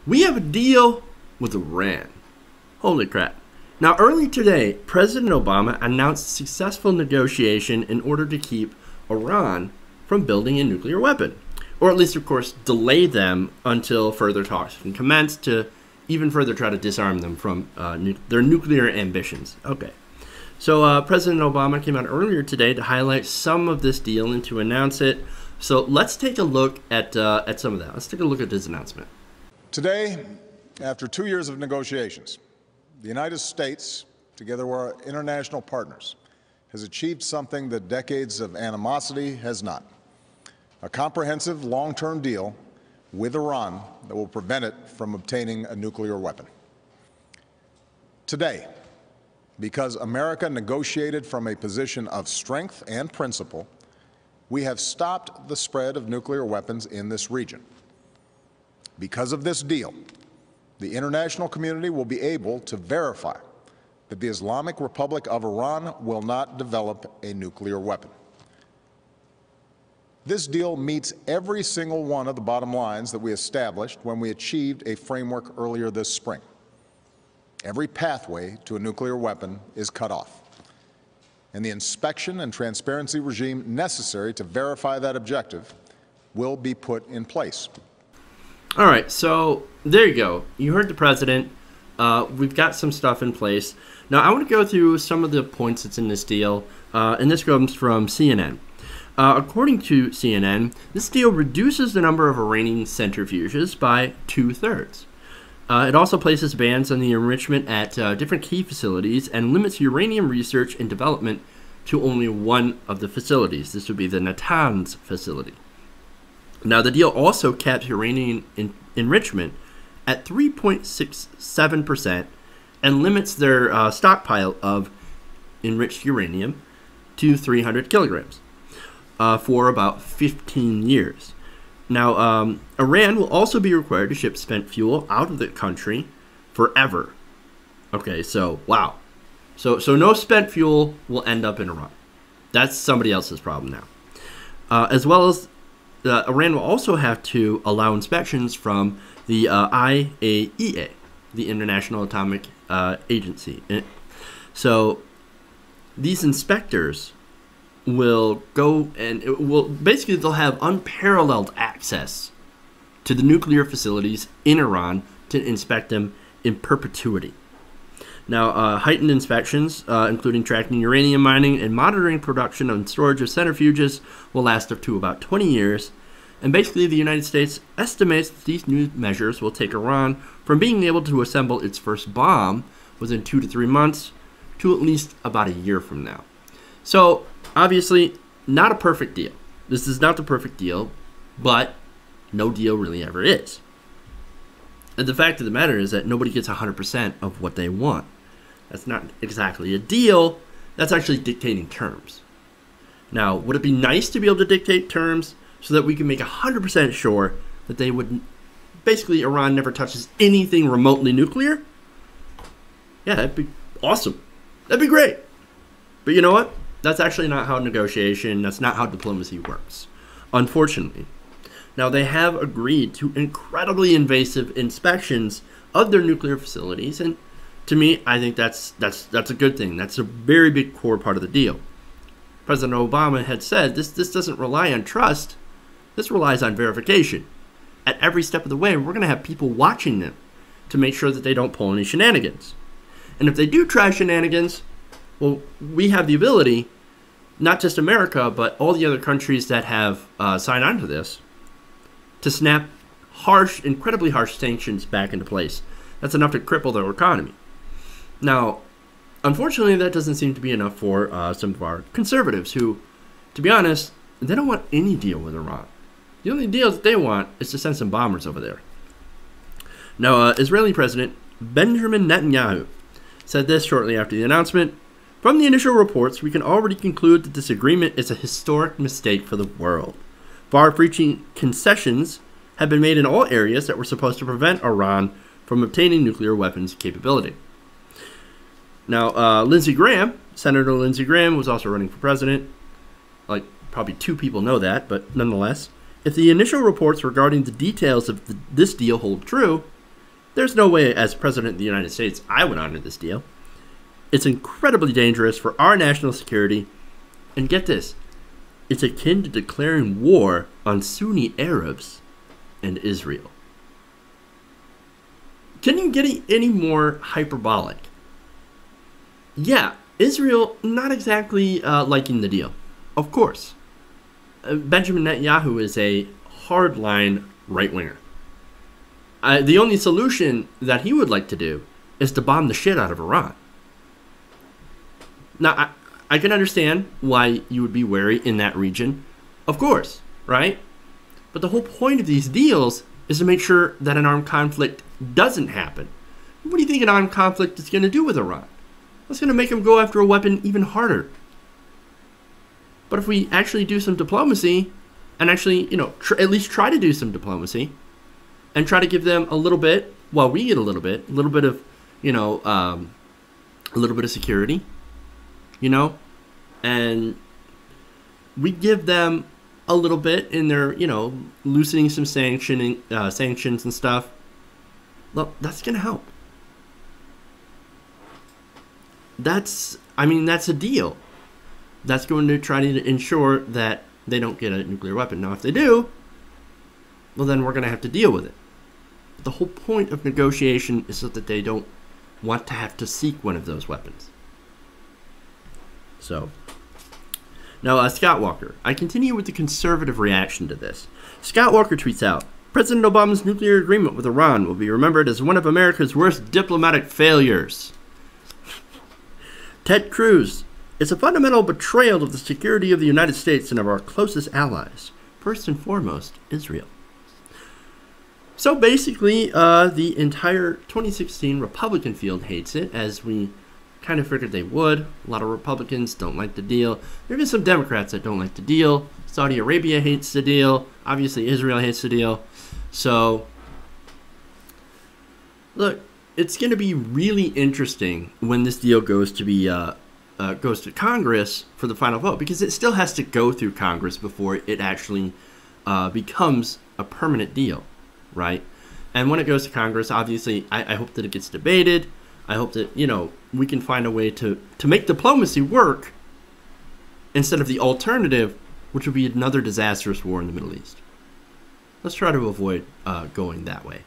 We have a deal with Iran. Holy crap. Now, early today, President Obama announced a successful negotiation in order to keep Iran from building a nuclear weapon. Or at least, of course, delay them until further talks can commence to even further try to disarm them from their nuclear ambitions. Okay. So President Obama came out earlier today to highlight some of this deal and to announce it. So let's take a look at some of that. Let's take a look at this announcement. Today, after 2 years of negotiations, the United States, together with our international partners, has achieved something that decades of animosity has not. A comprehensive long-term deal with Iran that will prevent it from obtaining a nuclear weapon. Today, because America negotiated from a position of strength and principle, we have stopped the spread of nuclear weapons in this region. Because of this deal, the international community will be able to verify that the Islamic Republic of Iran will not develop a nuclear weapon. This deal meets every single one of the bottom lines that we established when we achieved a framework earlier this spring. Every pathway to a nuclear weapon is cut off, and the inspection and transparency regime necessary to verify that objective will be put in place. All right, so there you go. You heard the president. We've got some stuff in place. Now, I want to go through some of the points that's in this deal, and this comes from CNN. According to CNN, this deal reduces the number of reining centrifuges by 2/3. It also places bans on the enrichment at different key facilities and limits uranium research and development to only one of the facilities. This would be the Natanz facility. Now, the deal also caps uranium enrichment at 3.67% and limits their stockpile of enriched uranium to 300 kilograms for about 15 years. Now, Iran will also be required to ship spent fuel out of the country forever. Okay, so, wow. So no spent fuel will end up in Iran. That's somebody else's problem now. As well as Iran will also have to allow inspections from the IAEA, the International Atomic Agency. So these inspectors will go and basically they'll have unparalleled access to the nuclear facilities in Iran to inspect them in perpetuity. Now, heightened inspections, including tracking uranium mining and monitoring production and storage of centrifuges, will last up to about 20 years. And basically, the United States estimates that these new measures will take Iran from being able to assemble its first bomb within 2 to 3 months to at least about a year from now. So, obviously, not a perfect deal. This is not the perfect deal, but no deal really ever is. And the fact of the matter is that nobody gets 100% of what they want. That's not exactly a deal. That's actually dictating terms. Now, would it be nice to be able to dictate terms so that we can make 100% sure that they would, basically Iran never touches anything remotely nuclear? Yeah, that'd be awesome. That'd be great. But you know what? That's actually not how negotiation, that's not how diplomacy works, unfortunately. Now, they have agreed to incredibly invasive inspections of their nuclear facilities, and to me, I think that's a good thing. That's a very big core part of the deal. President Obama had said this doesn't rely on trust. This relies on verification. At every step of the way, we're going to have people watching them to make sure that they don't pull any shenanigans. And if they do try shenanigans, well, we have the ability, not just America, but all the other countries that have signed on to this, to snap harsh, incredibly harsh sanctions back into place. That's enough to cripple their economy. Now, unfortunately, that doesn't seem to be enough for some of our conservatives who, to be honest, they don't want any deal with Iran. The only deal that they want is to send some bombers over there. Now, Israeli President Benjamin Netanyahu said this shortly after the announcement. From the initial reports, we can already conclude that this agreement is a historic mistake for the world. Far-reaching concessions have been made in all areas that were supposed to prevent Iran from obtaining nuclear weapons capability. Now, Lindsey Graham, Senator Lindsey Graham, was also running for president. Like, probably 2 people know that, but nonetheless. If the initial reports regarding the details of this deal hold true, There's no way, as President of the United States, I would honor this deal. It's incredibly dangerous for our national security. And get this, it's akin to declaring war on Sunni Arabs and Israel. Can you get any more hyperbolic? Yeah, Israel not exactly liking the deal. Of course. Benjamin Netanyahu is a hardline right-winger. The only solution that he would like to do is to bomb the shit out of Iran. Now, I can understand why you would be wary in that region. Of course, right? But the whole point of these deals is to make sure that an armed conflict doesn't happen. What do you think an armed conflict is going to do with Iran? It's going to make them go after a weapon even harder. But if we actually do some diplomacy, and actually, at least try to do some diplomacy, and try to give them a little bit, while we get a little bit of, a little bit of security, and we give them a little bit in their, loosening some sanctions and stuff. Well, that's going to help. That's a deal. That's going to try to ensure that they don't get a nuclear weapon. Now, if they do, well, then we're going to have to deal with it. But the whole point of negotiation is so that they don't want to have to seek one of those weapons. So, now Scott Walker. I continue with the conservative reaction to this. Scott Walker tweets out, President Obama's nuclear agreement with Iran will be remembered as one of America's worst diplomatic failures. Ted Cruz. It's a fundamental betrayal of the security of the United States and of our closest allies. First and foremost, Israel. So basically, the entire 2016 Republican field hates it, as we kind of figured they would. A lot of Republicans don't like the deal. There are even some Democrats that don't like the deal. Saudi Arabia hates the deal. Obviously, Israel hates the deal. So, look, it's going to be really interesting when this deal goes to Congress for the final vote, because it still has to go through Congress before it actually becomes a permanent deal, right? And when it goes to Congress, obviously, I hope that it gets debated. I hope that, we can find a way to make diplomacy work instead of the alternative, which would be another disastrous war in the Middle East. Let's try to avoid going that way.